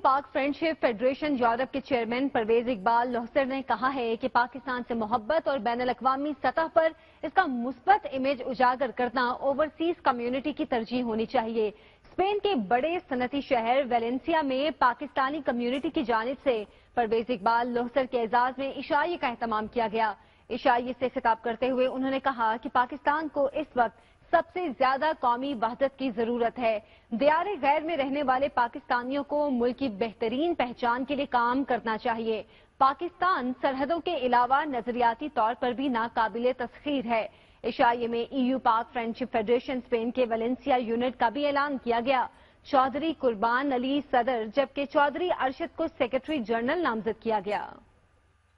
पाक friendship federation Europe के chairman Parvez Iqbal लोहसर ने कहा है कि पाकिस्तान से मोहब्बत और बैनुल अक़वामी सतह पर इसका मुस्बत इमेज उजागर करना ओवरसीज कम्युनिटी की तरजीह होनी चाहिए। स्पेन के बड़े सनती शहर वेलेंसिया में पाकिस्तानी कम्युनिटी की जानिब से परवेज इकबाल लोहसर के एजाज में इशाई का एहतमाम किया गया। इशाई से खिताब करते हुए उन्होंने कहा कि पाकिस्तान को इस वक्त सबसे ज्यादा कौमी वहदत की जरूरत है। दियारे गैर में रहने वाले पाकिस्तानियों को मुल्क की बेहतरीन पहचान के लिए काम करना चाहिए। पाकिस्तान सरहदों के अलावा नजरियाती तौर पर भी नाकाबिले तस्खीर है। इशाये में EU पाक फ्रेंडशिप फेडरेशन स्पेन के वेलेंसिया यूनिट का भी ऐलान किया गया। चौधरी कुर्बान अली सदर जबकि चौधरी अरशद को सेक्रेटरी जनरल नामजद किया गया।